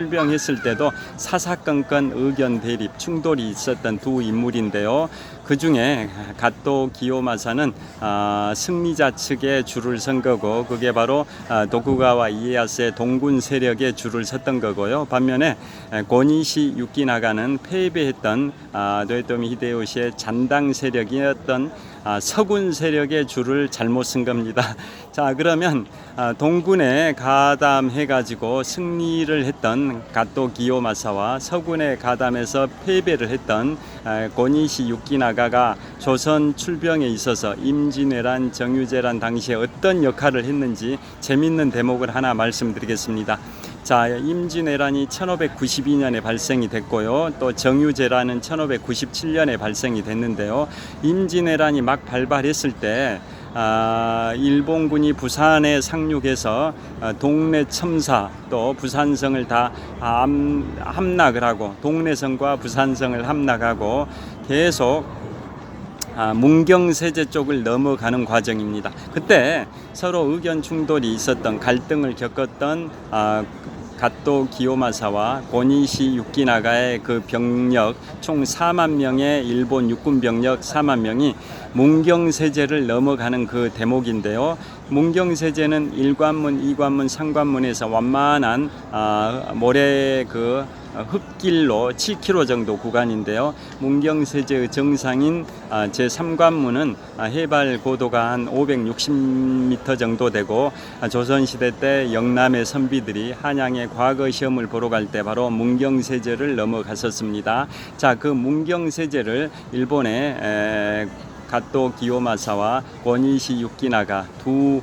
출병했을 때도 사사건건 의견 대립 충돌이 있었던 두 인물인데요. 그 중에 갓도 기요마사는 승리자 측에 줄을 선 거고, 그게 바로 도쿠가와 이에야스의 동군 세력에 줄을 섰던 거고요. 반면에 고니시 유키나가는 패배했던 도요토미 히데요시의 잔당 세력이었던 서군 세력의 줄을 잘못 쓴 겁니다. 자, 그러면 동군에 가담해 가지고 승리를 했던 갓도 기요마사와 서군에 가담해서 패배를 했던 고니시 유키나가가 조선 출병에 있어서 임진왜란, 정유재란 당시에 어떤 역할을 했는지 재밌는 대목을 하나 말씀드리겠습니다. 자, 임진왜란이 1592년에 발생이 됐고요. 또 정유재란은 1597년에 발생이 됐는데요. 임진왜란이 막 발발했을 때 일본군이 부산에 상륙해서 동래 첨사 또 부산성을 다 함락을 하고, 동래성과 부산성을 함락하고 계속 문경세제 쪽을 넘어가는 과정입니다. 그때 서로 의견 충돌이 있었던, 갈등을 겪었던 갓도 기요마사와 고니시 유키나가의 그 병력 총 4만 명의 일본 육군 병력 4만 명이 문경세제를 넘어가는 그 대목인데요. 문경세제는 1관문, 2관문, 3관문에서 완만한 모래 그 흙길로 7km 정도 구간인데요. 문경세제의 정상인 제3관문은 해발 고도가 한 560m 정도 되고, 조선시대 때 영남의 선비들이 한양의 과거 시험을 보러 갈 때 바로 문경세제를 넘어갔었습니다. 자, 그 문경세제를 일본의 갓도 기요마사와 고니시 유키나가 두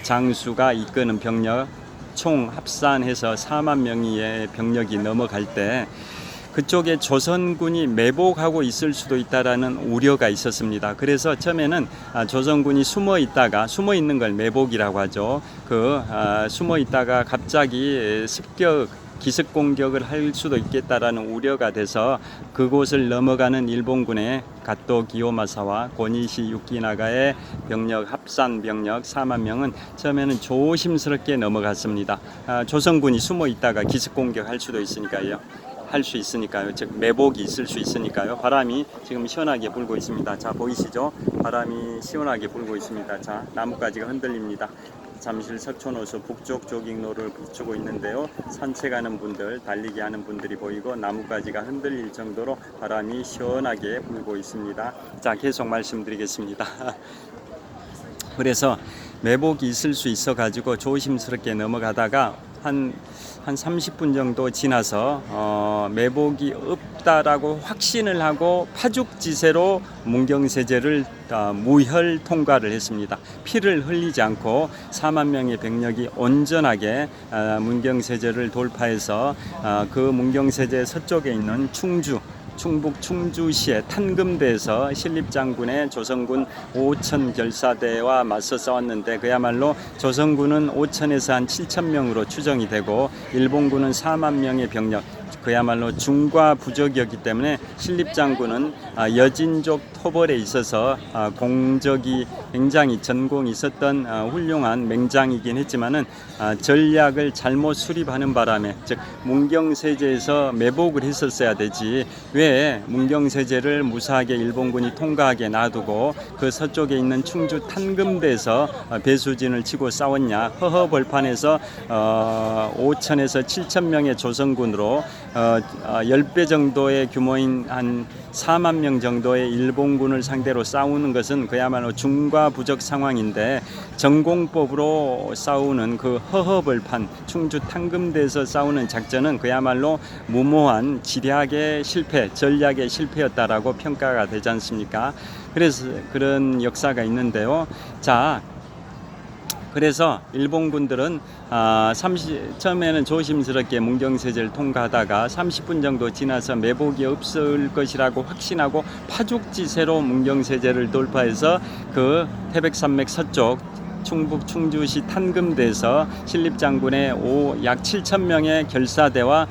장수가 이끄는 병력 총 합산해서 4만 명의 병력이 넘어갈 때 그쪽에 조선군이 매복하고 있을 수도 있다라는 우려가 있었습니다. 그래서 처음에는 조선군이 숨어 있는 걸 매복이라고 하죠. 숨어 있다가 갑자기 기습 공격을 할 수도 있겠다라는 우려가 돼서 그곳을 넘어가는 일본군의 갓도 기요마사와 고니시 유키나가의 병력, 합산 병력 4만 명은 처음에는 조심스럽게 넘어갔습니다. 조선군이 숨어 있다가 기습 공격할 수도 있으니까요. 즉 매복이 있을 수 있으니까요. 바람이 지금 시원하게 불고 있습니다. 자, 보이시죠? 바람이 시원하게 불고 있습니다. 자, 나뭇가지가 흔들립니다. 잠실 석촌호수 북쪽 조깅로를 비추고 있는데요. 산책하는 분들, 달리기 하는 분들이 보이고 나뭇가지가 흔들릴 정도로 바람이 시원하게 불고 있습니다. 자, 계속 말씀드리겠습니다. 그래서 매복이 있을 수 있어 가지고 조심스럽게 넘어가다가 한 30분 정도 지나서 매복이 없다라고 확신을 하고 파죽지세로 문경세제를 무혈 통과를 했습니다. 피를 흘리지 않고 4만 명의 병력이 온전하게 문경세제를 돌파해서 그 문경세제 서쪽에 있는 충북 충주시의 탄금대에서 신립장군의 조선군 5천 결사대와 맞서 싸웠는데, 그야말로 조선군은 5천에서 한 7천 명으로 추정이 되고 일본군은 4만 명의 병력, 그야말로 중과부적이었기 때문에 신립장군은 여진족 토벌에 있어서 공적이 굉장히 전공이 있었던 훌륭한 맹장이긴 했지만은 전략을 잘못 수립하는 바람에, 즉 문경세제에서 매복을 했었어야 되지 왜 문경세제를 무사하게 일본군이 통과하게 놔두고 그 서쪽에 있는 충주 탄금대에서 배수진을 치고 싸웠냐. 허허벌판에서 5천에서 7천 명의 조선군으로 10배 정도의 규모인 한 4만 명 정도의 일본군을 상대로 싸우는 것은 그야말로 중과부적 상황인데, 전공법으로 싸우는 그 허허벌판 충주 탄금대에서 싸우는 작전은 그야말로 무모한 지략의 실패, 전략의 실패였다라고 평가가 되지 않습니까? 그래서 그런 역사가 있는데요. 자, 그래서 일본군들은 처음에는 조심스럽게 문경세제를 통과하다가 30분 정도 지나서 매복이 없을 것이라고 확신하고 파죽지세로 문경세제를 돌파해서 그 태백산맥 서쪽 충북 충주시 탄금대에서 신립장군의 약 7천 명의 결사대와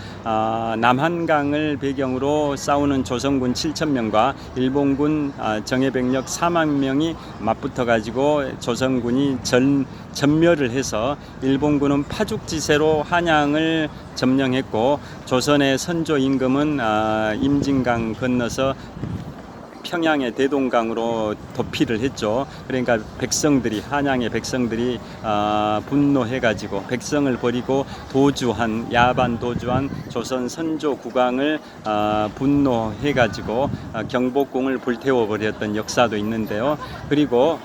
남한강을 배경으로 싸우는 조선군 7천 명과 일본군 정예병력 4만 명이 맞붙어 가지고 조선군이 전멸을 해서 일본군은 파죽지세로 한양을 점령했고, 조선의 선조 임금은 임진강 건너서 평양의 대동강으로 도피를 했죠. 그러니까 백성들이, 한양의 백성들이 분노해가지고 백성을 버리고 야반 도주한 조선 선조 국왕을 분노해가지고 경복궁을 불태워 버렸던 역사도 있는데요. 그리고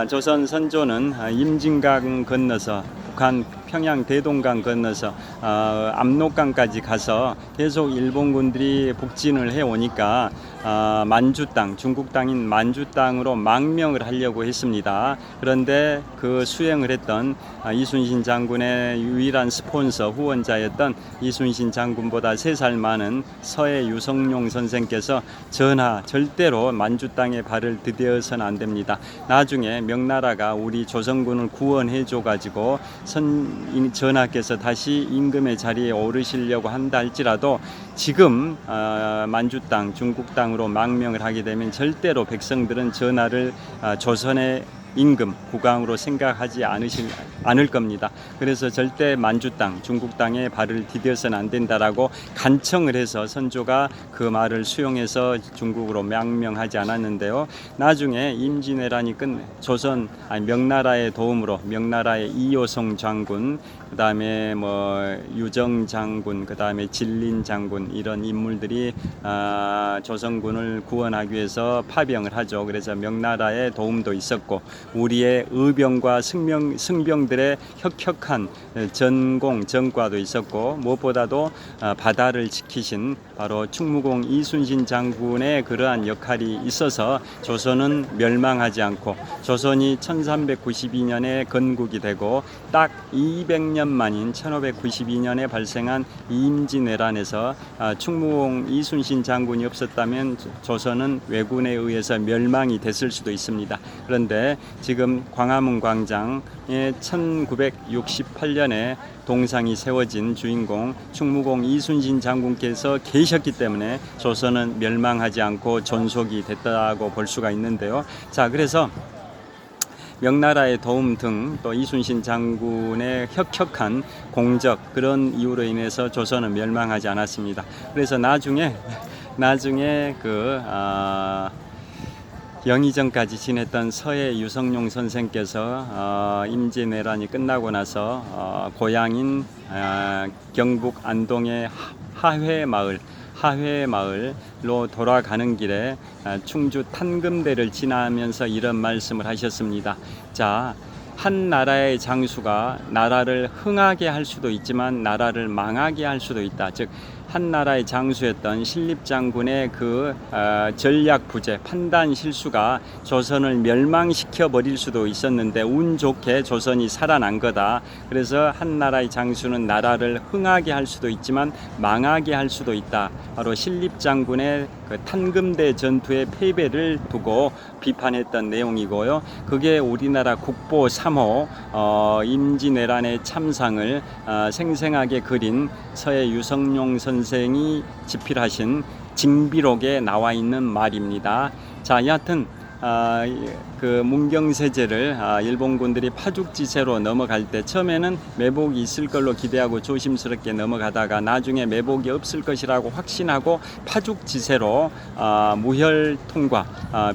조선 선조는 임진강 건너서 북한 평양 대동강 건너서 압록강까지 가서 계속 일본군들이 북진을 해오니까 만주 땅, 중국 땅인 만주 땅으로 망명을 하려고 했습니다. 그런데 그 수행을 했던 이순신 장군의 유일한 스폰서, 후원자였던 이순신 장군보다 3살 많은 서해 유성룡 선생께서 절대로 만주 땅에 발을 디뎌서는 안 됩니다. 나중에 명나라가 우리 조선군을 구원해줘 가지고 전하께서 다시 임금의 자리에 오르시려고 한다 할지라도 지금 만주 땅, 중국 땅으로 망명을 하게 되면 절대로 백성들은 전하를 조선의 임금, 국왕으로 생각하지 않을 겁니다. 그래서 절대 만주 땅, 중국 땅에 발을 디뎌서는 안 된다라고 간청을 해서 선조가 그 말을 수용해서 중국으로 망명하지 않았는데요. 나중에 임진왜란이 명나라의 도움으로 명나라의 이효성 장군, 그다음에 유정 장군, 그다음에 진린 장군, 이런 인물들이 조선군을 구원하기 위해서 파병을 하죠. 그래서 명나라의 도움도 있었고, 우리의 의병과 승병들의 혁혁한 전과도 있었고, 무엇보다도 바다를 지키신 바로 충무공 이순신 장군의 그러한 역할이 있어서 조선은 멸망하지 않고, 조선이 1392년에 건국이 되고 딱 200년 만인 1592년에 발생한 임진왜란에서 충무공 이순신 장군이 없었다면 조선은 왜군에 의해서 멸망이 됐을 수도 있습니다. 그런데 지금 광화문 광장에 1968년에 동상이 세워진 주인공 충무공 이순신 장군께서 계셨기 때문에 조선은 멸망하지 않고 존속이 됐다고 볼 수가 있는데요. 자, 그래서 명나라의 도움 등 또 이순신 장군의 혁혁한 공적, 그런 이유로 인해서 조선은 멸망하지 않았습니다. 그래서 나중에 영의정까지 지냈던 서해 유성룡 선생께서 임진왜란이 끝나고 나서 고향인 경북 안동의 하회마을로 돌아가는 길에 충주 탄금대를 지나면서 이런 말씀을 하셨습니다. 자, 한 나라의 장수가 나라를 흥하게 할 수도 있지만 나라를 망하게 할 수도 있다. 즉, 한 나라의 장수였던 신립장군의 그 전략 부재, 판단 실수가 조선을 멸망시켜 버릴 수도 있었는데 운 좋게 조선이 살아난 거다. 그래서 한 나라의 장수는 나라를 흥하게 할 수도 있지만 망하게 할 수도 있다. 바로 신립장군의 그 탄금대 전투의 패배를 두고 비판했던 내용이고요. 그게 우리나라 국보 3호 임진왜란의 참상을 생생하게 그린 서해 유성룡 선생이 집필하신 징비록에 나와 있는 말입니다. 자, 여하튼 그 문경세제를 일본군들이 파죽지세로 넘어갈 때 처음에는 매복이 있을 걸로 기대하고 조심스럽게 넘어가다가 나중에 매복이 없을 것이라고 확신하고 파죽지세로 무혈 통과,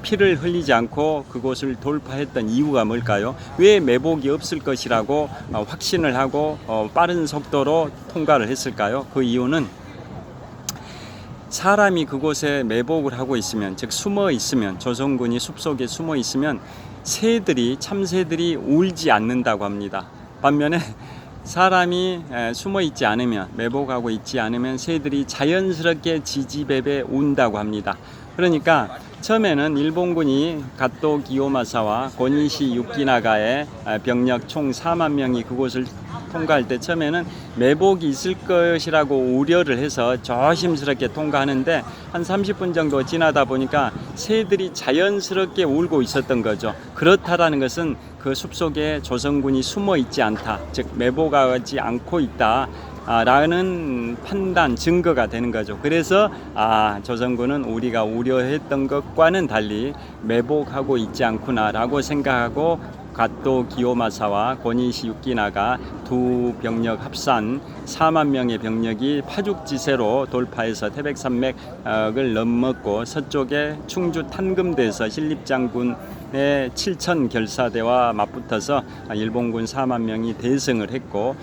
피를 흘리지 않고 그곳을 돌파했던 이유가 뭘까요? 왜 매복이 없을 것이라고 확신을 하고 빠른 속도로 통과를 했을까요? 그 이유는 사람이 그곳에 매복을 하고 있으면, 즉 숨어 있으면, 조선군이 숲속에 숨어 있으면 참새들이 울지 않는다고 합니다. 반면에 사람이 숨어 있지 않으면, 매복하고 있지 않으면 새들이 자연스럽게 지지배배 운다고 합니다. 그러니까 처음에는 일본군이 가토 기요마사와 고니시 유키나가의 병력 총 4만 명이 그곳을 통과할 때 처음에는 매복이 있을 것이라고 우려를 해서 조심스럽게 통과하는데 한 30분 정도 지나다 보니까 새들이 자연스럽게 울고 있었던 거죠. 그렇다라는 것은 그 숲속에 조선군이 숨어 있지 않다, 즉 매복하지 않고 있다 라는 판단, 증거가 되는 거죠. 그래서 조선군은 우리가 우려했던 것과는 달리 매복하고 있지 않구나 라고 생각하고 가토 기요마사와 고니시 유키나가 두 병력 합산 4만 명의 병력이 파죽지세로 돌파해서 태백산맥을 넘었고 서쪽에 충주 탄금대에서 신립장군의 7천 결사대와 맞붙어서 일본군 4만 명이 대승을 했고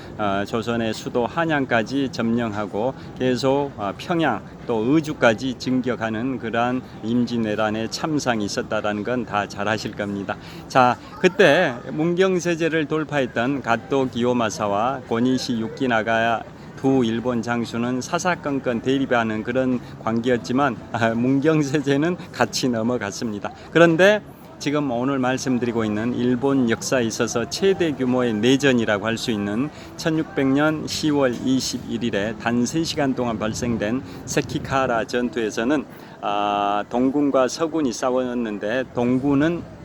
조선의 수도 한양까지 점령하고 계속 평양 또 의주까지 진격하는 그러한 임진왜란의 참상이 있었다라는 건 다 잘 아실 겁니다. 자, 그때 문경세제를 돌파했던 가토 기요마사와 고니시 유키나가 두 일본 장수는 사사건건 대립하는 그런 관계였지만 문경세제는 같이 넘어갔습니다. 그런데 지금 오늘 말씀드리고 있는 일본 역사에 있어서 최대 규모의 내전이라고 할 수 있는 1600년 10월 21일에 단 3시간 동안 발생된 세키카하라 전투에서는 동군과 서군이 싸웠는데 동군은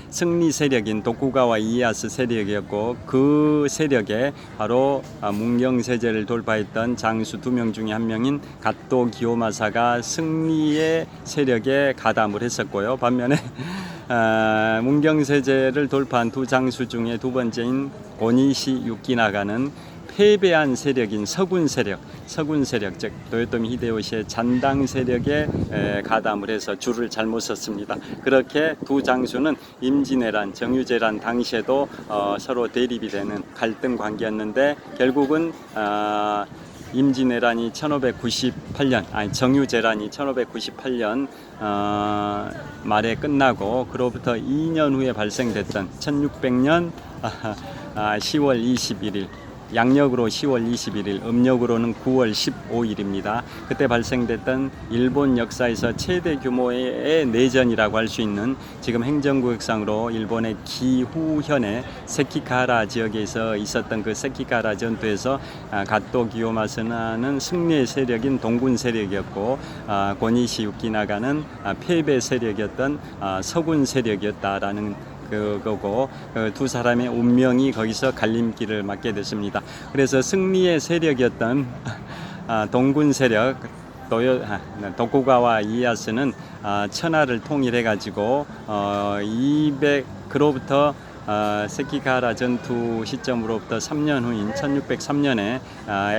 승리 세력인 도쿠가와 이에야스 세력이었고 그 세력에 바로 문경세제를 돌파했던 장수 2명 중에 한 명인 가토 기요마사가 승리의 세력에 가담을 했었고요. 반면에 문경세제를 돌파한 두 장수 중에 두 번째인 고니시 유키나가는 패배한 세력인 서군 세력, 즉 도요토미 히데요시의 잔당 세력에 가담을 해서 줄을 잘못 섰습니다. 그렇게 두 장수는 임진왜란, 정유재란 당시에도 서로 대립이 되는 갈등 관계였는데 결국은 임진왜란이 1598년, 정유재란이 1598년 말에 끝나고 그로부터 2년 후에 발생됐던 1600년 10월 21일 양력으로 10월 21일, 음력으로는 9월 15일입니다. 그때 발생됐던 일본 역사에서 최대 규모의 내전이라고 할 수 있는 지금 행정구역상으로 일본의 기후현의 세키카하라 지역에서 있었던 그 세키카하라 전투에서 가토 기요마사는 승리의 세력인 동군 세력이었고 고니시 유키나가는 패배 세력이었던 서군 세력이었다라는 그거고 두 사람의 운명이 거기서 갈림길을 맞게 됐습니다. 그래서 승리의 세력이었던 동군 세력 도쿠가와 이에야스는 천하를 통일해 가지고 그로부터 세키가하라 전투 시점으로부터 3년 후인 1603년에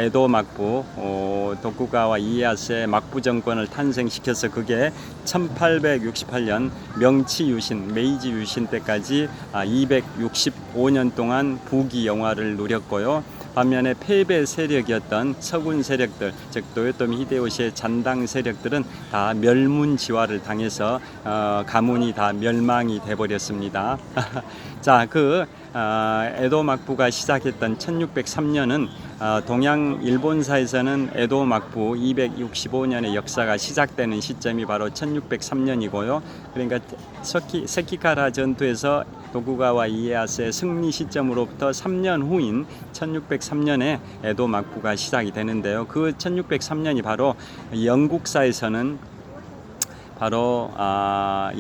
에도 막부 도쿠가와 이에야스의 막부 정권을 탄생시켜서 그게 1868년 명치 유신, 메이지 유신 때까지 265년 동안 부귀 영화를 누렸고요. 반면에 패배 세력이었던 서군 세력들, 즉 도요토미 히데요시의 잔당 세력들은 다 멸문지화를 당해서 가문이 다 멸망이 돼버렸습니다. 자, 에도 막부가 시작했던 1603년은 동양 일본사에서는 에도 막부 265년의 역사가 시작되는 시점이 바로 1603년이고요. 그러니까 세키카하라 전투에서 도쿠가와 이에야스의 승리 시점으로부터 3년 후인 1603년에 에도 막부가 시작이 되는데요. 그 1603년이 바로 영국사에서는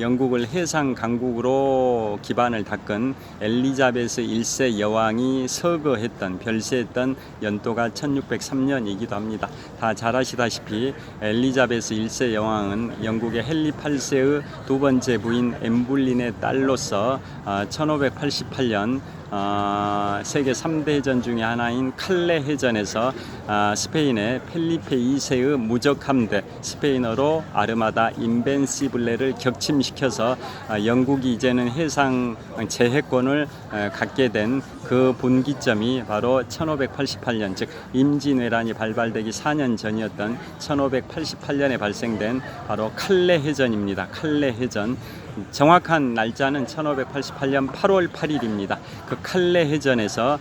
영국을 해상 강국으로 기반을 닦은 엘리자베스 1세 여왕이 서거했던, 별세했던 연도가 1603년이기도 합니다. 다 잘 아시다시피 엘리자베스 1세 여왕은 영국의 헨리 8세의 두 번째 부인 엠블린의 딸로서 1588년 세계 3대 해전 중에 하나인 칼레 해전에서 스페인의 펠리페 2세의 무적 함대, 스페인어로 아르마다 인벤시블레를 격침시켜서 영국이 이제는 해상 제해권을 갖게 된 그 분기점이 바로 1588년, 즉 임진왜란이 발발되기 4년 전이었던 1588년에 발생된 바로 칼레 해전입니다. 칼레 해전. 정확한 날짜는 1588년 8월 8일입니다. 그 칼레 해전에서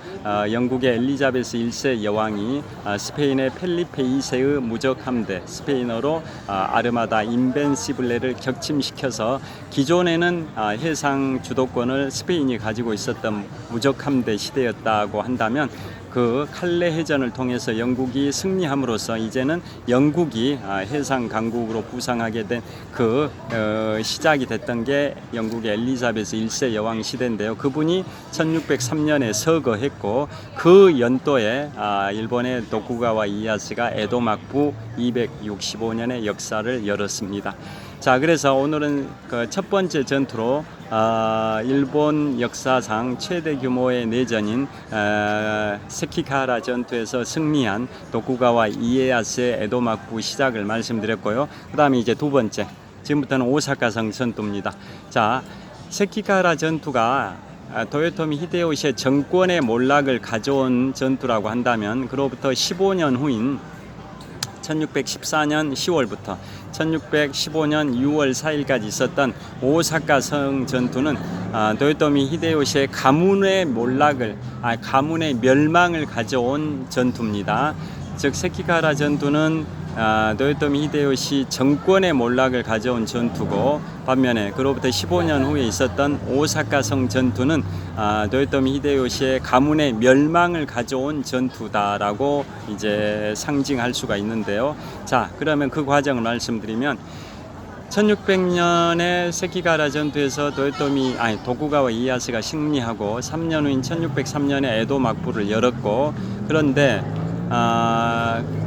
영국의 엘리자베스 1세 여왕이 스페인의 펠리페 2세의 무적 함대, 스페인어로 아르마다 인벤시블레를 격침시켜서 기존에는 해상 주도권을 스페인이 가지고 있었던 무적 함대 시대였다고 한다면 그 칼레 해전을 통해서 영국이 승리함으로써 이제는 영국이 해상 강국으로 부상하게 된 그 시작이 됐던 게 영국의 엘리자베스 1세 여왕 시대인데요. 그분이 1603년에 서거했고 그 연도에 일본의 도쿠가와 이에야스가 에도 막부 265년의 역사를 열었습니다. 자, 그래서 오늘은 그 첫 번째 전투로 일본 역사상 최대 규모의 내전인 세키가하라 전투에서 승리한 도쿠가와 이에야스의 에도 막부 시작을 말씀드렸고요. 그 다음에 이제 두 번째, 지금부터는 오사카성 전투입니다. 자, 세키가하라 전투가 도요토미 히데요시의 정권의 몰락을 가져온 전투라고 한다면 그로부터 15년 후인 1614년 10월부터 1615년 6월 4일까지 있었던 오사카성 전투는 도요토미 히데요시의 가문의 몰락을, 가문의 멸망을 가져온 전투입니다. 즉 세키가하라 전투는 도요토미 히데요시 정권의 몰락을 가져온 전투고, 반면에 그로부터 15년 후에 있었던 오사카성 전투는 도요토미 히데요시의 가문의 멸망을 가져온 전투다라고 이제 상징할 수가 있는데요. 자, 그러면 그 과정을 말씀드리면 1600년에 세키가하라 전투에서 도쿠가와 이에야스가 승리하고 3년 후인 1603년에 에도 막부를 열었고, 그런데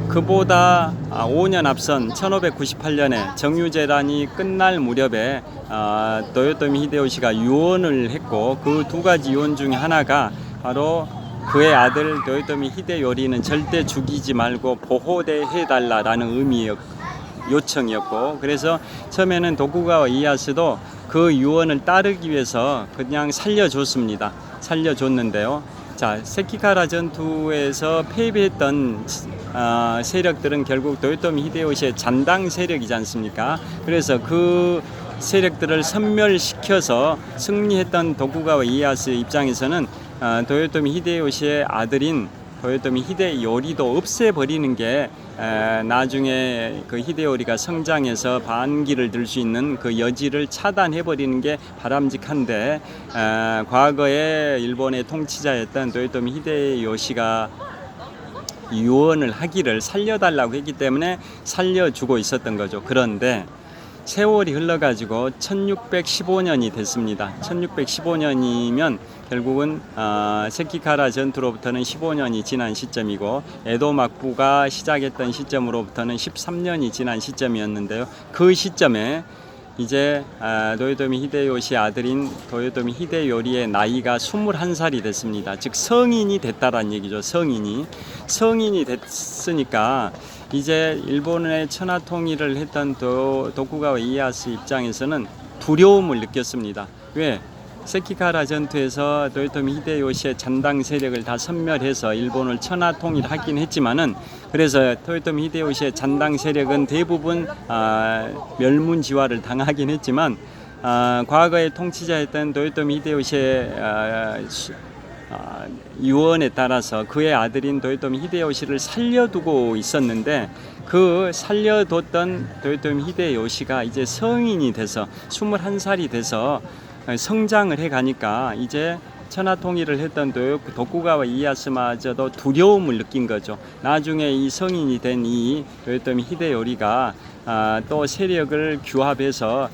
그보다 5년 앞선 1598년에 정유재란이 끝날 무렵에 도요토미 히데요시가 유언을 했고, 그 두 가지 유언 중에 하나가 바로 그의 아들 도요토미 히데요리는 절대 죽이지 말고 보호해달라라는 의미의 요청이었고, 그래서 처음에는 도쿠가와 이에야스도 그 유언을 따르기 위해서 그냥 살려줬는데요. 자, 세키가하라 전투에서 패배했던 세력들은 결국 도요토미 히데요시의 잔당 세력이지 않습니까? 그래서 그 세력들을 섬멸시켜서 승리했던 도쿠가와 이에야스 입장에서는 도요토미 히데요시의 아들인 도요토미 히데요리도 없애버리는 게 나중에 그 히데요리가 성장해서 반기를 들 수 있는 그 여지를 차단해버리는 게 바람직한데, 과거에 일본의 통치자였던 도요토미 히데요시가 유언을 하기를 살려달라고 했기 때문에 살려주고 있었던 거죠. 그런데 세월이 흘러가지고 1615년이 됐습니다. 1615년이면 결국은 세키가하라 전투로부터는 15년이 지난 시점이고, 에도 막부가 시작했던 시점으로부터는 13년이 지난 시점이었는데요. 그 시점에 이제 도요토미 히데요시 아들인 도요토미 히데요리의 나이가 21살이 됐습니다. 즉 성인이 됐다라는 얘기죠. 성인이 됐으니까 이제 일본의 천하 통일을 했던 도쿠가와 이에야스 입장에서는 두려움을 느꼈습니다. 왜? 세키가하라 전투에서 도요토미 히데요시의 잔당 세력을 다 섬멸해서 일본을 천하 통일하긴 했지만은, 그래서 도요토미 히데요시의 잔당 세력은 대부분 멸문지화를 당하긴 했지만, 과거의 통치자였던 도요토미 히데요시의 유언에 따라서 그의 아들인 도요토미 히데요시를 살려두고 있었는데, 그 살려뒀던 도요토미 히데요시가 이제 성인이 돼서 21살이 돼서 성장을 해가니까 이제 천하 통일을 했던 도쿠가와 이에야스마저도 두려움을 느낀 거죠. 나중에 이 성인이 된 이 도요토미 히데요리가 또 세력을 규합해서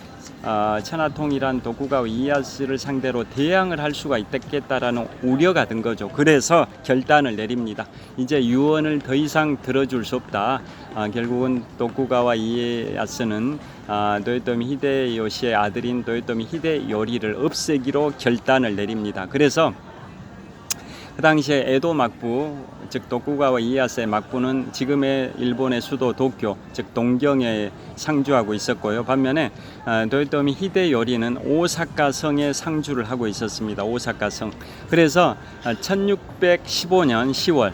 천하 통일한 도쿠가와 이에야스를 상대로 대항을 할 수가 있겠다라는 우려가 든 거죠. 그래서 결단을 내립니다. 이제 유언을 더 이상 들어줄 수 없다. 결국은 도쿠가와 이에야스는 도요토미 히데요시의 아들인 도요토미 히데요리를 없애기로 결단을 내립니다. 그래서 그 당시에 에도 막부, 즉 도쿠가와 이에야스의 막부는 지금의 일본의 수도 도쿄, 즉 동경에 상주하고 있었고요. 반면에 도요토미 히데요리는 오사카성에 상주를 하고 있었습니다. 오사카성. 그래서 1615년 10월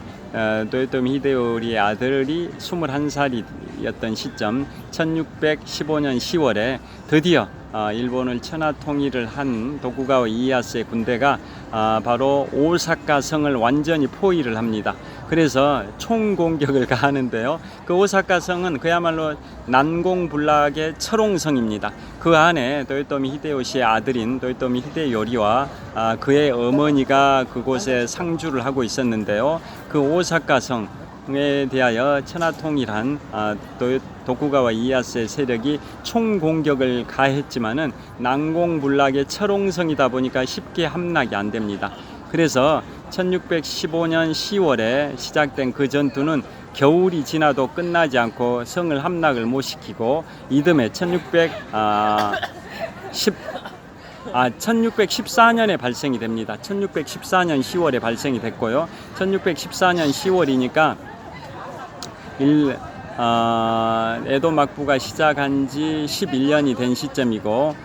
도요토미 히데요리의 아들이 21살이었던 시점 1615년 10월에 드디어 일본을 천하 통일을 한 도쿠가와 이에야스의 군대가 바로 오사카 성을 완전히 포위를 합니다. 그래서 총공격을 가하는데요. 그 오사카 성은 그야말로 난공불락의 철옹성입니다. 그 안에 도요토미 히데요시의 아들인 도요토미 히데요리와 그의 어머니가 그곳에 상주를 하고 있었는데요. 그 오사카 성에 대하여 천하통일한 도쿠가와 이에야스의 세력이 총공격을 가했지만은 난공불락의 철옹성이다 보니까 쉽게 함락이 안 됩니다. 그래서 1615년 10월에 시작된 그 전투는 겨울이 지나도 끝나지 않고 성을 함락을 못 시키고 이듬해 1614년에 발생이 됩니다. 1614년 10월에 발생이 됐고요. 1614년 10월이니까 에도 막부가 시작한 지 11년이 된 시점이고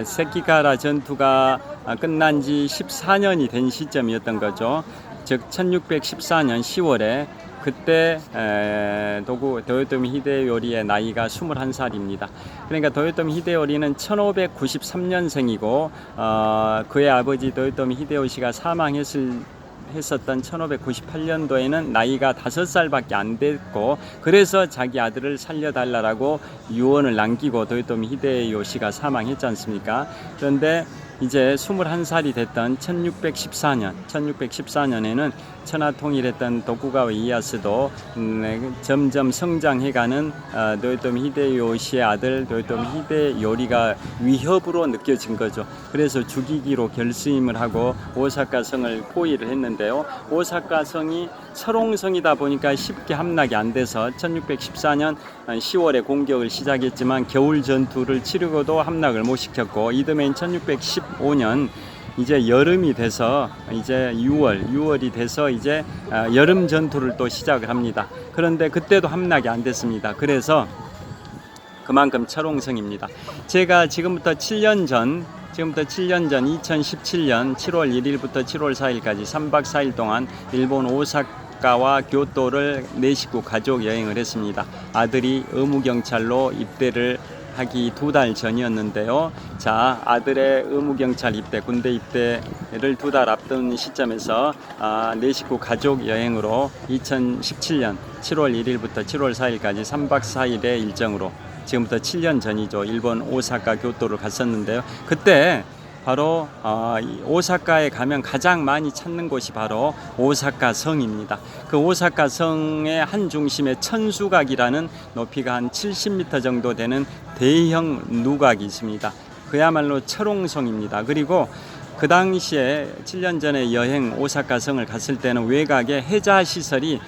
세키가라 전투가 끝난 지 14년이 된 시점이었던 거죠. 즉 1614년 10월에 그때 도요토미 히데요리의 나이가 21살입니다. 그러니까 도요토미 히데요리는 1593년생이고 그의 아버지 도요토미 히데요시가 했었던 1598년도에는 나이가 5살밖에 안 됐고 그래서 자기 아들을 살려달라고 유언을 남기고 도요토미 히데요시가 사망했지 않습니까? 그런데 이제 21살이 됐던 1614년에는 천하통일했던 도쿠가와 이에야스도 점점 성장해가는 도요토미 히데요시의 아들 도요토미 히데요리가 위협으로 느껴진 거죠. 그래서 죽이기로 결심을 하고 오사카 성을 포위를 했는데요. 오사카 성이 철옹성이다 보니까 쉽게 함락이 안 돼서 1614년 10월에 공격을 시작했지만 겨울 전투를 치르고도 함락을 못 시켰고 이듬해인 1615년 이제 여름이 돼서 이제 6월이 돼서 이제 여름 전투를 또 시작을 합니다. 그런데 그때도 함락이 안 됐습니다. 그래서 그만큼 철옹성입니다. 제가 지금부터 7년 전 2017년 7월 1일부터 7월 4일까지 3박 4일 동안 일본 오사카와 교토를 4식구 가족 여행을 했습니다. 아들이 의무경찰로 입대를 하기 2달 전이었는데요. 자, 아들의 의무경찰 입대, 군대 입대를 2달 앞둔 시점에서 4식구 가족 여행으로 2017년 7월 1일부터 7월 4일까지 3박 4일의 일정으로 지금부터 7년 전이죠. 일본 오사카 교토를 갔었는데요. 그때 바로 오사카에 가면 가장 많이 찾는 곳이 바로 오사카 성입니다. 그 오사카 성의 한 중심에 천수각이라는 높이가 한 70m 정도 되는 대형 누각이 있습니다. 그야말로 철옹성입니다. 그리고 그 당시에 7년 전에 여행 오사카 성을 갔을 때는 외곽에 해자 시설이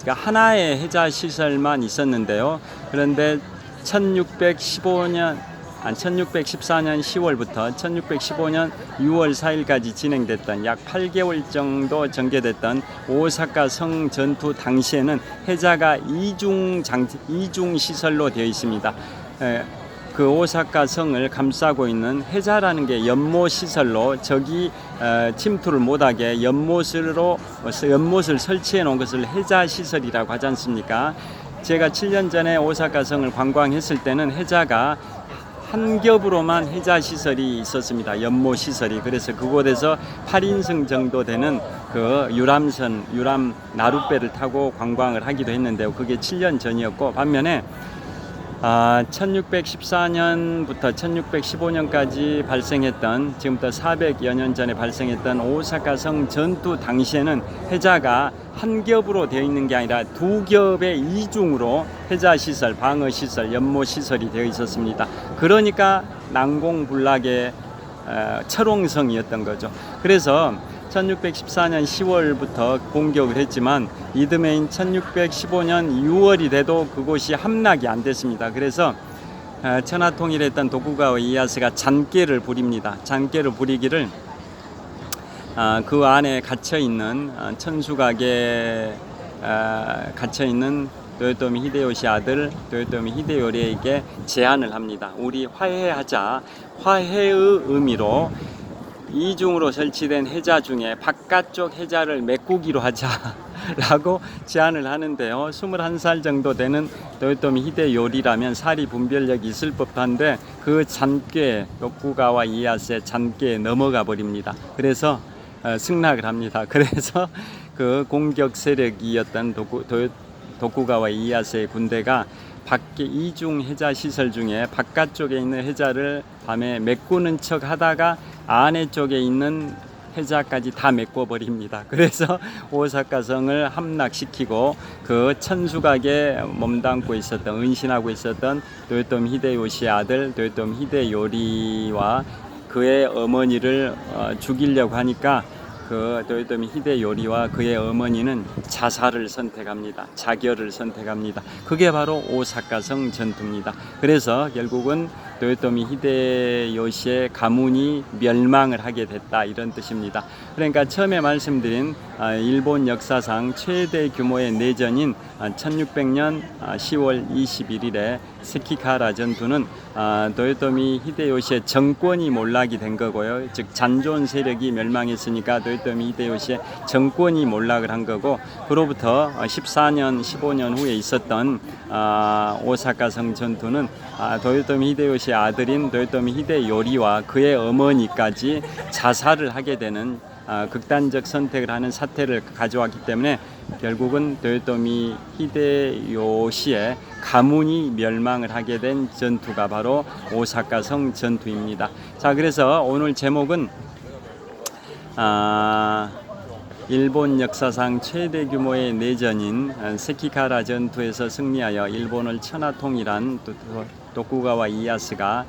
하나의 해자 시설만 있었는데요. 그런데 1614년 10월부터 1615년 6월 4일까지 진행됐던 약 8개월 정도 전개됐던 오사카 성 전투 당시에는 해자가 이중 시설로 되어 있습니다. 그 오사카 성을 감싸고 있는 해자라는 게 연못 시설로 적이 침투를 못하게 연못을 설치해 놓은 것을 해자 시설이라고 하지 않습니까? 제가 7년 전에 오사카 성을 관광했을 때는 해자가 한 겹으로만 해자 시설이 있었습니다. 연못 시설이. 그래서 그곳에서 8인승 정도 되는 그 유람 나룻배를 타고 관광을 하기도 했는데요. 그게 7년 전이었고 반면에 1614년부터 1615년까지 발생했던 지금부터 400여 년 전에 발생했던 오사카 성 전투 당시에는 해자가 한 겹으로 되어 있는 게 아니라 2겹의 이중으로 해자 시설, 방어 시설, 연못 시설이 되어 있었습니다. 그러니까 난공불락의 철옹성이었던 거죠. 그래서 1614년 10월부터 공격을 했지만 이듬해인 1615년 6월이 돼도 그곳이 함락이 안 됐습니다. 그래서 천하통일했던 도쿠가와 이에야스가 잔꾀를 부립니다. 잔꾀를 부리기를 그 안에 갇혀있는 천수각에 갇혀있는 도요토미 히데요시 아들 도요토미 히데요리에게 제안을 합니다. 우리 화해하자. 화해의 의미로 이중으로 설치된 해자 중에 바깥쪽 해자를 메꾸기로 하자라고 제안을 하는데요. 21살 정도 되는 도요토미 히데요리라면 사리 분별력이 있을 법한데 그 잔꾀, 토쿠가와 이에야스의 잔꾀에 넘어가 버립니다. 그래서 승낙을 합니다. 그래서 그 공격 세력이었던 도쿠가와 이에야스의 군대가 밖에 이중 해자 시설 중에 바깥쪽에 있는 해자를 밤에 메꾸는 척 하다가 안에 쪽에 있는 해자까지 다 메꿔 버립니다. 그래서 오사카성을 함락시키고 그 천수각에 몸담고 있었던, 은신하고 있었던 도요토미 히데요시의 아들 도요토미 히데요리와 그의 어머니를 죽이려고 하니까 그 도요토미 히데요리와 그의 어머니는 자살을 선택합니다. 자결을 선택합니다. 그게 바로 오사카성 전투입니다. 그래서 결국은 도요토미 히데요시의 가문이 멸망을 하게 됐다, 이런 뜻입니다. 그러니까 처음에 말씀드린 일본 역사상 최대 규모의 내전인 1600년 10월 21일에 세키가라 전투는 도요토미 히데요시의 정권이 몰락이 된 거고요. 즉 잔존 세력이 멸망했으니까 도요토미 히데요시의 정권이 몰락을 한 거고, 그로부터 14년 15년 후에 있었던 오사카성 전투는 도요토미 히데요시의 아들인 도요토미 히데요리와 그의 어머니까지 자살을 하게 되는 극단적 선택을 하는 사태를 가져왔기 때문에 결국은 도요토미 히데요시의 가문이 멸망을 하게 된 전투가 바로 오사카성 전투입니다. 자, 그래서 오늘 제목은 일본 역사상 최대 규모의 내전인 세키가라 전투에서 승리하여 일본을 천하통일한 도쿠가와 이에야스가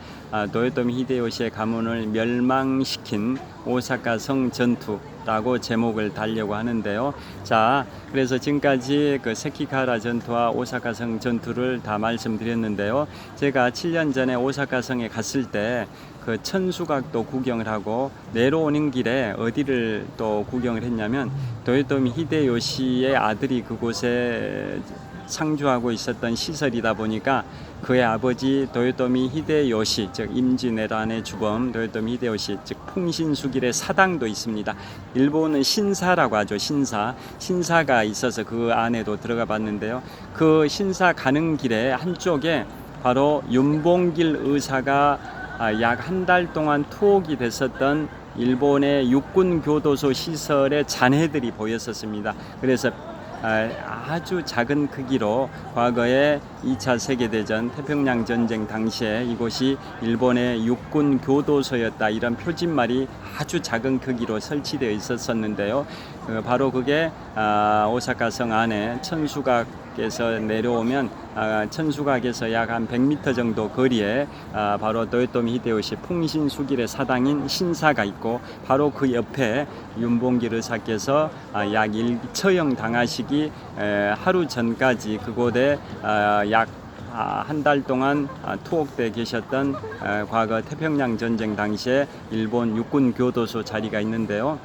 도요토미 히데요시의 가문을 멸망시킨 오사카성 전투라고 제목을 달려고 하는데요. 자, 그래서 지금까지 그 세키가라 전투와 오사카성 전투를 다 말씀드렸는데요. 제가 7년 전에 오사카성에 갔을 때 그 천수각도 구경을 하고 내려오는 길에 어디를 또 구경을 했냐면 도요토미 히데요시의 아들이 그곳에 상주하고 있었던 시설이다 보니까 그의 아버지 도요토미 히데요시, 즉 임진왜란의 주범 도요토미 히데요시, 즉 풍신수길의 사당도 있습니다. 일본은 신사라고 하죠. 신사가 있어서 그 안에도 들어가 봤는데요. 그 신사 가는 길에 한쪽에 바로 윤봉길 의사가 약 한 달 동안 투옥이 됐었던 일본의 육군교도소 시설의 잔해들이 보였었습니다. 그래서 아주 작은 크기로 과거에 2차 세계대전 태평양 전쟁 당시에 이곳이 일본의 육군 교도소였다, 이런 표진말이 아주 작은 크기로 설치되어 있었는데요. 바로 그게 오사카성 안에 천수각에서 내려오면 천수각에서 약 한 100m 정도 거리에 바로 도요토미 히데요시 풍신수길의 사당인 신사가 있고, 바로 그 옆에 윤봉길 의사께서 약 처형 당하시기 하루 전까지 그곳에 약 한 달 동안 투옥돼 계셨던 과거 태평양 전쟁 당시에 일본 육군 교도소 자리가 있는데요.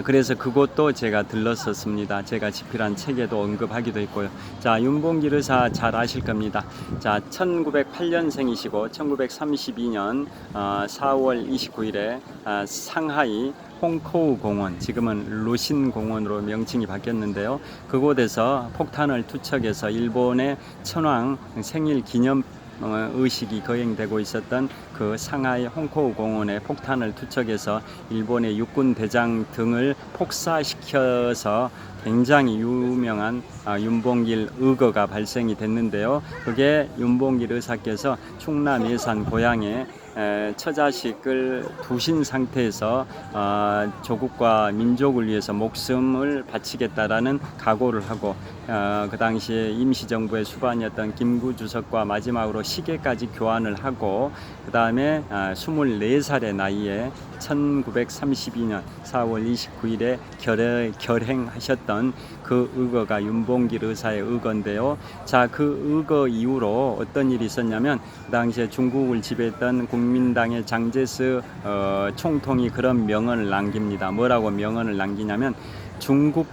그래서 그곳도 제가 들렀었습니다. 제가 집필한 책에도 언급하기도 했고요. 자, 윤봉길 의사 잘 아실 겁니다. 자, 1908년생이시고 1932년 4월 29일에 상하이 홍코우 공원, 지금은 루신 공원으로 명칭이 바뀌었는데요. 그곳에서 폭탄을 투척해서 일본의 천황 생일 기념 의식이 거행되고 있었던 그 상하이 홍코우 공원에 폭탄을 투척해서 일본의 육군 대장 등을 폭사시켜서 굉장히 유명한 윤봉길 의거가 발생이 됐는데요. 그게 윤봉길 의사께서 충남 예산 고향에 처자식을 두신 상태에서 조국과 민족을 위해서 목숨을 바치겠다라는 각오를 하고 그 당시에 임시정부의 수반이었던 김구 주석과 마지막으로 시계까지 교환을 하고, 그 다음에 24살의 나이에 1932년 4월 29일에 결행하셨던 그 의거가 윤봉길 의사의 의거인데요. 자, 그 의거 이후로 어떤 일이 있었냐면 그 당시에 중국을 지배했던 국민당의 장제스 총통이 그런 명언을 남깁니다. 뭐라고 명언을 남기냐면 중국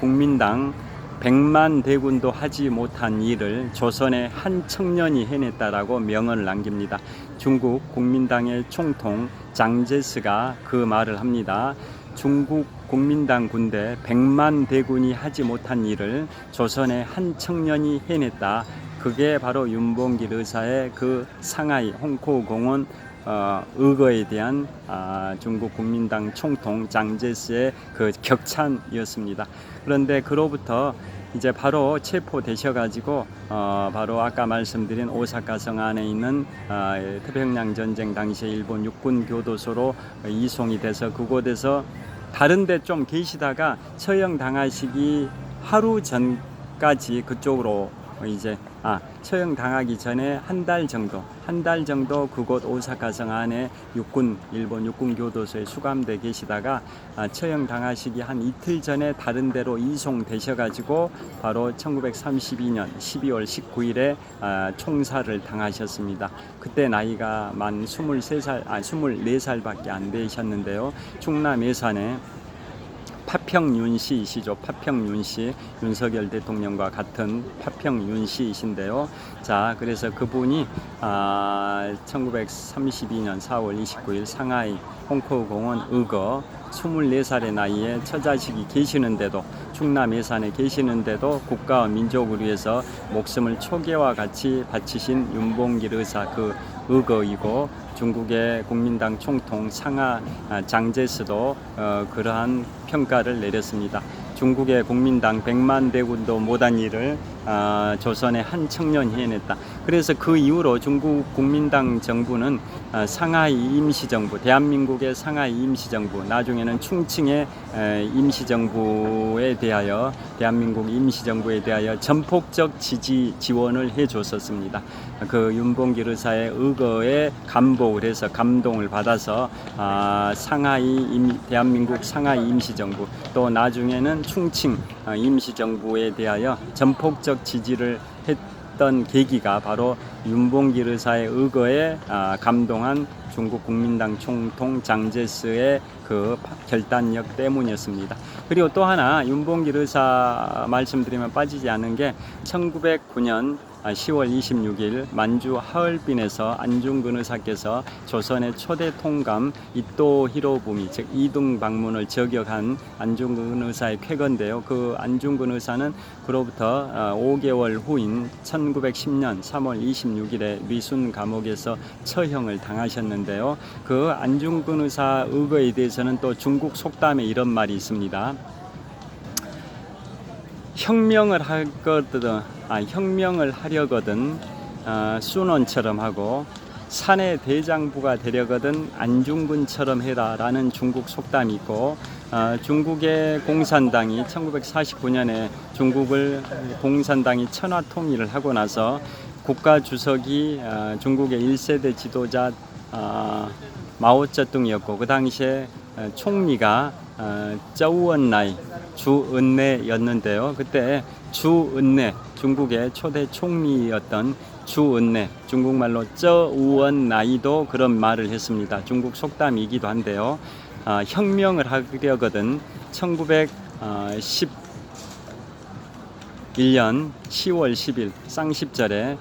국민당 100만 대군도 하지 못한 일을 조선의 한 청년이 해냈다라고 명언을 남깁니다. 중국 국민당의 총통 장제스가 그 말을 합니다. 중국 국민당 군대 100만 대군이 하지 못한 일을 조선의 한 청년이 해냈다. 그게 바로 윤봉길 의사의 그 상하이 홍코공원 의거에 대한 중국 국민당 총통 장제스의 그 격찬이었습니다. 그런데 그로부터 이제 바로 체포되셔가지고 바로 아까 말씀드린 오사카성 안에 있는 태평양 전쟁 당시에 일본 육군 교도소로 이송이 돼서 그곳에서 다른데 좀 계시다가 처형 당하시기 하루 전까지 그쪽으로 이제 처형 당하기 전에 한 달 정도 그곳 오사카성 안에 일본 육군 교도소에 수감돼 계시다가 처형 당하시기 한 이틀 전에 다른 데로 이송되셔가지고 바로 1932년 12월 19일에 총살을 당하셨습니다. 그때 나이가 만 24살밖에 안 되셨는데요. 충남 예산에 파평윤씨이시죠. 파평윤씨, 윤석열 대통령과 같은 파평윤씨이신데요. 자, 그래서 그분이 1932년 4월 29일 상하이 홍코공원 의거 24살의 나이에 처자식이 계시는데도 충남 예산에 계시는데도 국가와 민족을 위해서 목숨을 초계와 같이 바치신 윤봉길 의사 그 의거이고 중국의 국민당 총통 상하 장제스도 그러한 평가를 내렸습니다. 중국의 국민당 100만 대군도 못한 일을 조선의 한 청년이 해냈다. 그래서 그 이후로 중국 국민당 정부는 상하이 임시정부, 대한민국의 상하이 임시정부, 나중에는 충칭의 임시정부에 대하여 대한민국 임시정부에 대하여 전폭적 지원을 해줬었습니다. 그 윤봉길 의사의 의거에 감복을 해서 감동을 받아서 대한민국 상하이 임시정부 또 나중에는 충칭 임시정부에 대하여 전폭적 지지를 했던 계기가 바로 윤봉길 의사의 의거에 감동한 중국 국민당 총통 장제스의 그 결단력 때문이었습니다. 그리고 또 하나 윤봉길 의사 말씀드리면 빠지지 않은 게 1909년 10월 26일 만주 하얼빈에서 안중근 의사께서 조선의 초대 통감 이토 히로부미 즉 이등 방문을 저격한 안중근 의사의 쾌거인데요. 그 안중근 의사는 그로부터 5개월 후인 1910년 3월 26일에 미순 감옥에서 처형을 당하셨는데요. 그 안중근 의사 의거에 대해서는 또 중국 속담에 이런 말이 있습니다. 혁명을 하려거든 순원처럼 하고 산의 대장부가 되려거든 안중근처럼 해라라는 중국 속담이 있고 중국의 공산당이 1949년에 공산당이 천하통일을 하고 나서 국가 주석이 중국의 1세대 지도자 마오쩌둥이었고 그 당시에 총리가 저우언나이 주은내였는데요. 그때 주은내 중국의 초대 총리였던 주은내 중국말로 저우언나이도 그런 말을 했습니다. 중국 속담이기도 한데요. 혁명을 하려거든 1911년 10월 10일 쌍십절에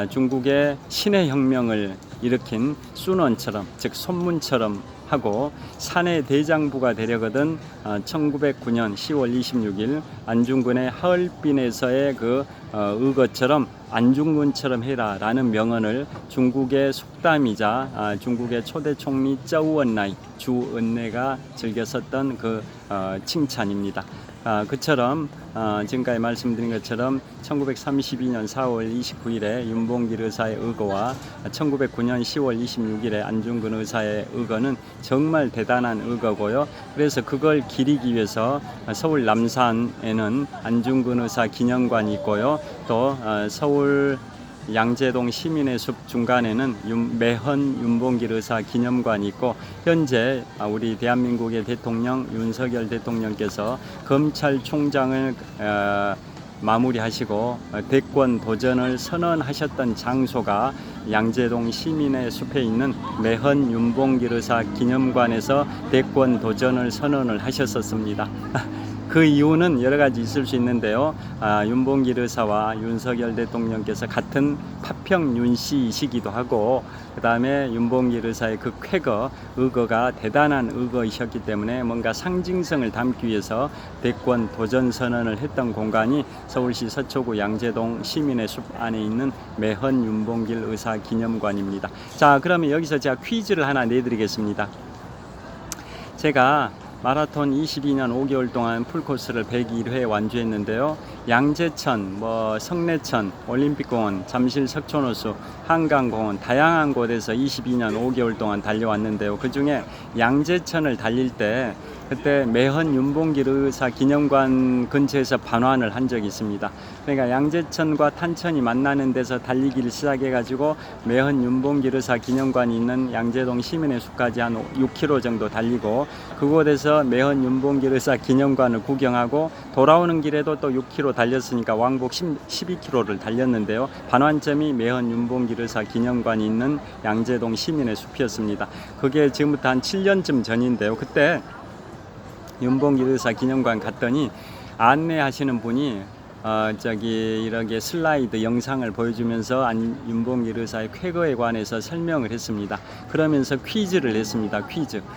중국의 신의 혁명을 일으킨 순원처럼 즉 손문처럼 하고 산의 대장부가 되려거든 1909년 10월 26일 안중근의 하얼빈에서의 그 의거처럼 안중근처럼 해라라는 명언을 중국의 속담이자 중국의 초대 총리 저우언나이 주은내가 즐겨 썼던 그 칭찬입니다. 그처럼 지금까지 말씀드린 것처럼 1932년 4월 29일에 윤봉길 의사의 의거와 1909년 10월 26일에 안중근 의사의 의거는 정말 대단한 의거고요. 그래서 그걸 기리기 위해서 서울 남산에는 안중근 의사 기념관이 있고요. 또 서울 양재동 시민의 숲 중간에는 매헌 윤봉길 의사 기념관이 있고 현재 우리 대한민국의 대통령 윤석열 대통령께서 검찰총장을 마무리하시고 대권 도전을 선언하셨던 장소가 양재동 시민의 숲에 있는 매헌 윤봉길 의사 기념관에서 대권 도전을 선언을 하셨었습니다. 그 이유는 여러 가지 있을 수 있는데요. 윤봉길 의사와 윤석열 대통령께서 같은 파평 윤씨이시기도 하고, 그 다음에 윤봉길 의사의 그 의거가 대단한 의거이셨기 때문에 뭔가 상징성을 담기 위해서 대권 도전 선언을 했던 공간이 서울시 서초구 양재동 시민의 숲 안에 있는 매헌 윤봉길 의사 기념관입니다. 자, 그러면 여기서 제가 퀴즈를 하나 내드리겠습니다. 제가 마라톤 22년 5개월 동안 풀코스를 101회 완주했는데요. 양재천, 성내천, 올림픽공원, 잠실 석촌호수, 한강공원 다양한 곳에서 22년 5개월 동안 달려왔는데요. 그 중에 양재천을 달릴 때 그때 매헌 윤봉길 의사 기념관 근처에서 반환을 한 적이 있습니다. 그러니까 양재천과 탄천이 만나는 데서 달리기를 시작해가지고 매헌 윤봉길 의사 기념관이 있는 양재동 시민의 숲까지 한 6km 정도 달리고, 그곳에서 매헌 윤봉길 의사 기념관을 구경하고 돌아오는 길에도 또 6km 달렸으니까 왕복 12km를 달렸는데요. 반환점이 매헌 윤봉길 의사 기념관이 있는 양재동 시민의 숲이었습니다. 그게 지금부터 한 7년쯤 전인데요. 그때 윤봉길 의사 기념관 갔더니 안내하시는 분이 이렇게 슬라이드 영상을 보여주면서 윤봉길 의사의 쾌거에 관해서 설명을 했습니다. 그러면서 퀴즈를 냈습니다.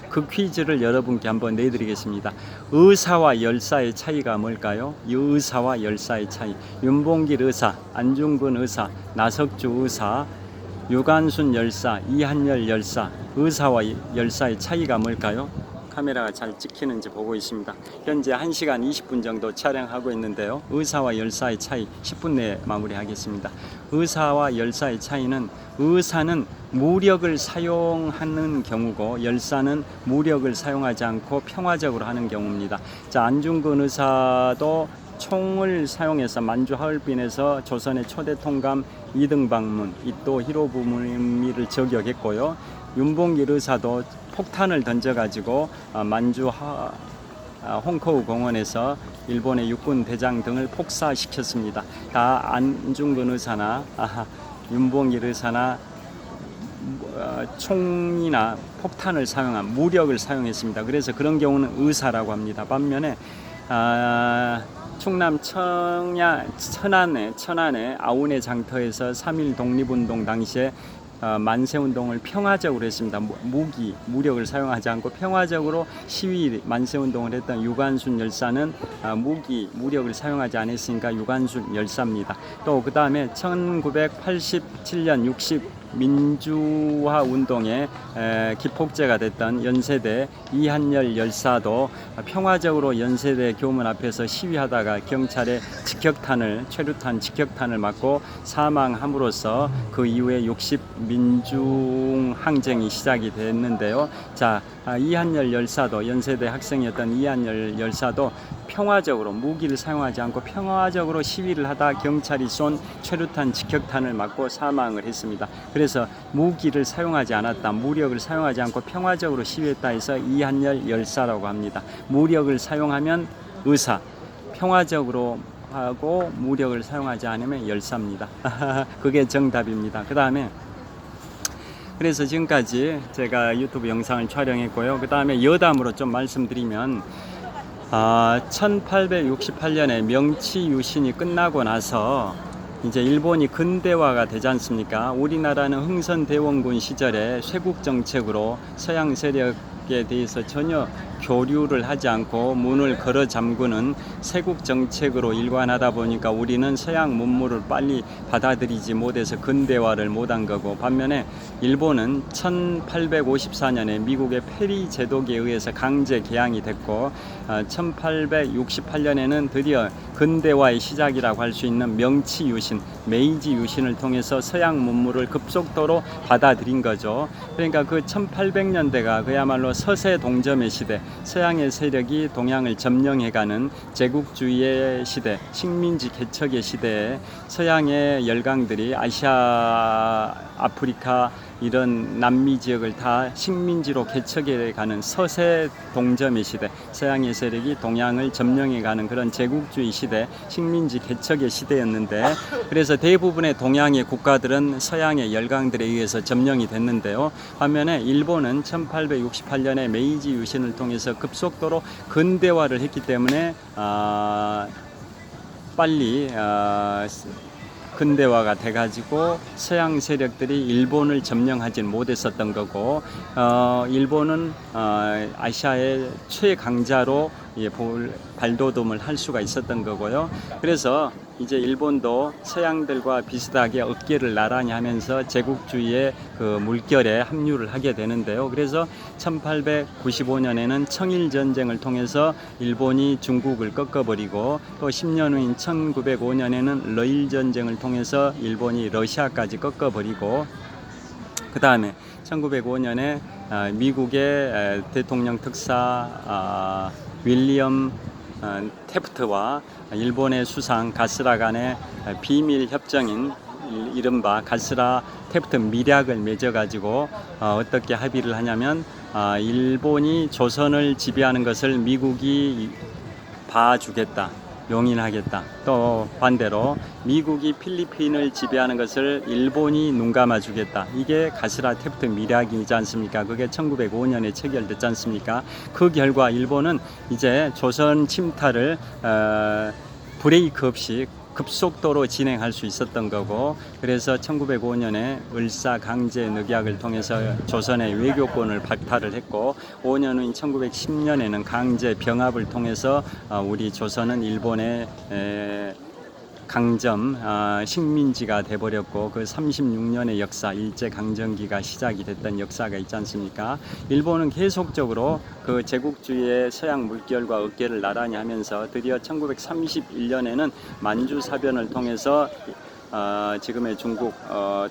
그 퀴즈를 여러분께 한번 내드리겠습니다. 의사와 열사의 차이가 뭘까요? 이 의사와 열사의 차이. 윤봉길 의사, 안중근 의사, 나석주 의사, 유관순 열사, 이한열 열사, 의사와 열사의 차이가 뭘까요? 카메라가 잘 찍히는지 보고 있습니다. 현재 1시간 20분 정도 촬영하고 있는데요. 의사와 열사의 차이 10분 내에 마무리하겠습니다. 의사와 열사의 차이는, 의사는 무력을 사용하는 경우고 열사는 무력을 사용하지 않고 평화적으로 하는 경우입니다. 자, 안중근 의사도 총을 사용해서 만주 하얼빈에서 조선의 초대 통감 이등방문 이또 히로부미를 저격했고요. 윤봉길 의사도 폭탄을 던져가지고 만주 홍커우 공원에서 일본의 육군 대장 등을 폭사시켰습니다. 다 안중근 의사나 윤봉길 의사나 총이나 폭탄을 사용한 무력을 사용했습니다. 그래서 그런 경우는 의사라고 합니다. 반면에 충남 천안의 아운의 장터에서 3.1 독립운동 당시에 만세운동을 평화적으로 했습니다. 무력을 사용하지 않고 평화적으로 만세운동을 했던 유관순 열사는 무력을 사용하지 않았으니까 유관순 열사입니다. 또 그 다음에 1987년 60 민주화 운동의 기폭제가 됐던 연세대 이한열 열사도 평화적으로 연세대 교문 앞에서 시위하다가 경찰의 최루탄 직격탄을 맞고 사망함으로써 그 이후에 60 민중항쟁이 시작이 됐는데요. 자, 이한열 열사도, 연세대 학생이었던 이한열 열사도 평화적으로 무기를 사용하지 않고 평화적으로 시위를 하다 경찰이 쏜 최루탄 직격탄을 맞고 사망을 했습니다. 그래서 무기를 사용하지 않았다, 무력을 사용하지 않고 평화적으로 시위했다 해서 이한열 열사라고 합니다. 무력을 사용하면 의사, 평화적으로 하고 무력을 사용하지 않으면 열사입니다. 그게 정답입니다. 그 다음에 그래서 지금까지 제가 유튜브 영상을 촬영했고요. 그 다음에 여담으로 좀 말씀드리면 1868년에 명치 유신이 끝나고 나서 이제 일본이 근대화가 되지 않습니까? 우리나라는 흥선대원군 시절에 쇄국 정책으로 서양 세력에 대해서 전혀 교류를 하지 않고 문을 걸어 잠그는 세국 정책으로 일관하다 보니까 우리는 서양 문물을 빨리 받아들이지 못해서 근대화를 못한 거고, 반면에 일본은 1854년에 미국의 페리 제독에 의해서 강제 개항이 됐고 1868년에는 드디어 근대화의 시작이라고 할 수 있는 명치 유신, 메이지 유신을 통해서 서양 문물을 급속도로 받아들인 거죠. 그러니까 그 1800년대가 그야말로 서세 동점의 시대, 서양의 세력이 동양을 점령해가는 제국주의의 시대, 식민지 개척의 시대에 서양의 열강들이 아시아, 아프리카, 이런 남미 지역을 다 식민지로 개척해 가는 서세 동점의 시대, 서양의 세력이 동양을 점령해 가는 그런 제국주의 시대, 식민지 개척의 시대였는데, 그래서 대부분의 동양의 국가들은 서양의 열강들에 의해서 점령이 됐는데요. 반면에 일본은 1868년에 메이지 유신을 통해서 급속도로 근대화를 했기 때문에 빨리 근대화가 돼가지고 서양 세력들이 일본을 점령하지 못했었던 거고, 일본은 아시아의 최강자로 발돋움을 할 수가 있었던 거고요. 그래서 이제 일본도 서양들과 비슷하게 어깨를 나란히 하면서 제국주의의 그 물결에 합류를 하게 되는데요. 그래서 1895년에는 청일전쟁을 통해서 일본이 중국을 꺾어버리고, 또 10년 후인 1905년에는 러일전쟁을 통해서 일본이 러시아까지 꺾어버리고, 그 다음에 1905년에 미국의 대통령 특사 윌리엄 태프트와 일본의 수상 가스라 간의 비밀 협정인 이른바 가스라 태프트 밀약을 맺어가지고 어떻게 합의를 하냐면, 일본이 조선을 지배하는 것을 미국이 봐주겠다, 용인하겠다. 또 반대로 미국이 필리핀을 지배하는 것을 일본이 눈감아주겠다. 이게 가스라 태프트 밀약이지 않습니까? 그게 1905년에 체결됐지 않습니까? 그 결과 일본은 이제 조선 침탈을 브레이크 없이 급속도로 진행할 수 있었던 거고, 그래서 1905년에 을사강제늑약을 통해서 조선의 외교권을 박탈을 했고, 5년 후인 1910년에는 강제 병합을 통해서 우리 조선은 일본의 강점 식민지가 돼버렸고, 그 36년의 역사, 일제강점기가 시작이 됐던 역사가 있지 않습니까? 일본은 계속적으로 그 제국주의의 서양 물결과 어깨를 나란히 하면서 드디어 1931년에는 만주사변을 통해서 지금의 중국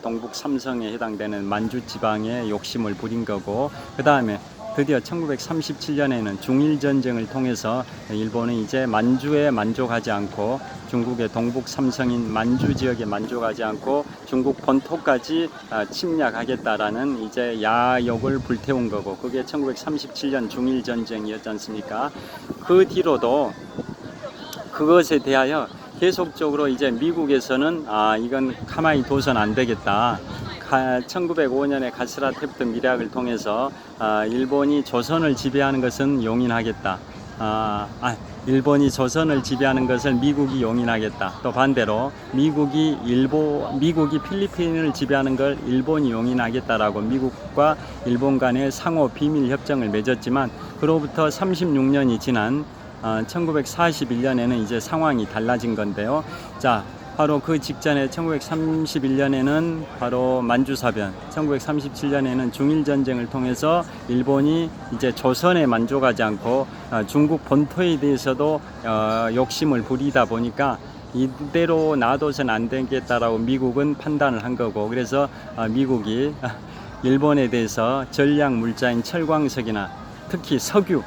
동북 삼성에 해당되는 만주 지방에 욕심을 부린 거고, 그 다음에 드디어 1937년에는 중일전쟁을 통해서 일본은 이제 만주에 만족하지 않고, 중국의 동북 삼성인 만주 지역에 만족하지 않고 중국 본토까지 침략하겠다라는 이제 야욕을 불태운 거고, 그게 1937년 중일전쟁이었지 않습니까? 그 뒤로도 그것에 대하여 계속적으로 이제 미국에서는 이건 가만히 둬선 안 되겠다. 1905년에 가스라 태프트 밀약을 통해서 일본이 조선을 지배하는 것은 용인하겠다. 일본이 조선을 지배하는 것을 미국이 용인하겠다. 또 반대로 미국이 필리핀을 지배하는 걸 일본이 용인하겠다라고 미국과 일본 간의 상호 비밀 협정을 맺었지만, 그로부터 36년이 지난 1941년에는 이제 상황이 달라진 건데요. 자, 바로 그 직전에 1931년에는 바로 만주사변, 1937년에는 중일전쟁을 통해서 일본이 이제 조선에 만족하지 않고 중국 본토에 대해서도 욕심을 부리다 보니까 이대로 놔둬선 안 되겠다라고 미국은 판단을 한 거고, 그래서 미국이 일본에 대해서 전략 물자인 철광석이나 특히 석유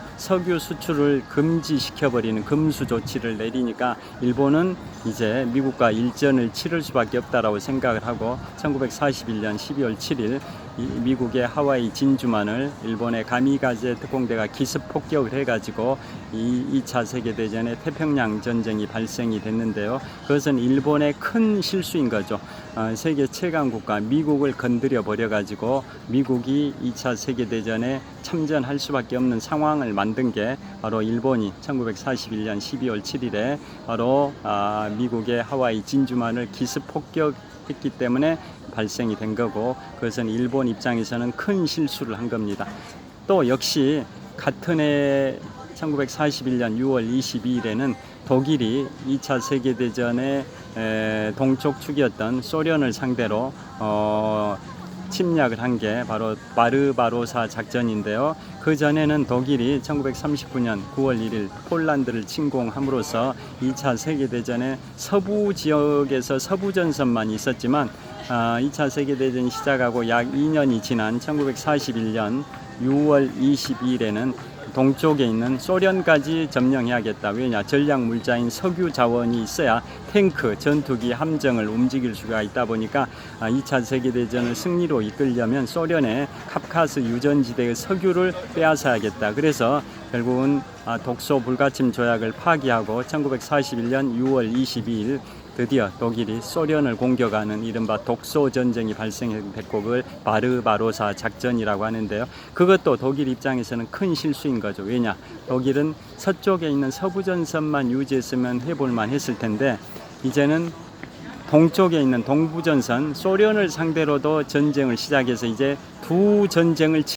수출을 금지시켜버리는 금수 조치를 내리니까 일본은 이제 미국과 일전을 치를 수밖에 없다라고 생각을 하고, 1941년 12월 7일 미국의 하와이 진주만을 일본의 가미가제 특공대가 기습 폭격을 해가지고 2차 세계대전의 태평양 전쟁이 발생이 됐는데요. 그것은 일본의 큰 실수인 거죠. 세계 최강 국가 미국을 건드려 버려가지고 미국이 2차 세계대전에 참전할 수밖에 없는 상황을 만든 게 바로 일본이 1941년 12월 7일에 바로 미국의 하와이 진주만을 기습 폭격했기 때문에 발생이 된 거고, 그것은 일본 입장에서는 큰 실수를 한 겁니다. 또 역시 같은 해 1941년 6월 22일에는 독일이 2차 세계대전의 동쪽 축이었던 소련을 상대로 침략을 한 게 바로 바르바로사 작전인데요. 그 전에는 독일이 1939년 9월 1일 폴란드를 침공함으로써 2차 세계대전의 서부 지역에서 서부전선만 있었지만 2차 세계대전이 시작하고 약 2년이 지난 1941년 6월 22일에는 동쪽에 있는 소련까지 점령해야겠다. 왜냐? 전략 물자인 석유 자원이 있어야 탱크, 전투기, 함정을 움직일 수가 있다 보니까 2차 세계대전을 승리로 이끌려면 소련의 카프카스 유전지대의 석유를 빼앗아야겠다. 그래서 결국은 독소 불가침 조약을 파기하고 1941년 6월 22일 드디어 독일이 소련을 공격하는 이른바 독소 전쟁이 발생했고 그걸 바르바로사 작전이라고 하는데요. 그것도 독일 입장에서는 큰 실수인 거죠. 왜냐? 독일은 서쪽에 있는 서부전선만 유지했으면 해볼만 했을 텐데 이제는 동쪽에 있는 동부전선 소련을 상대로도 전쟁을 시작해서 이제 두 전쟁을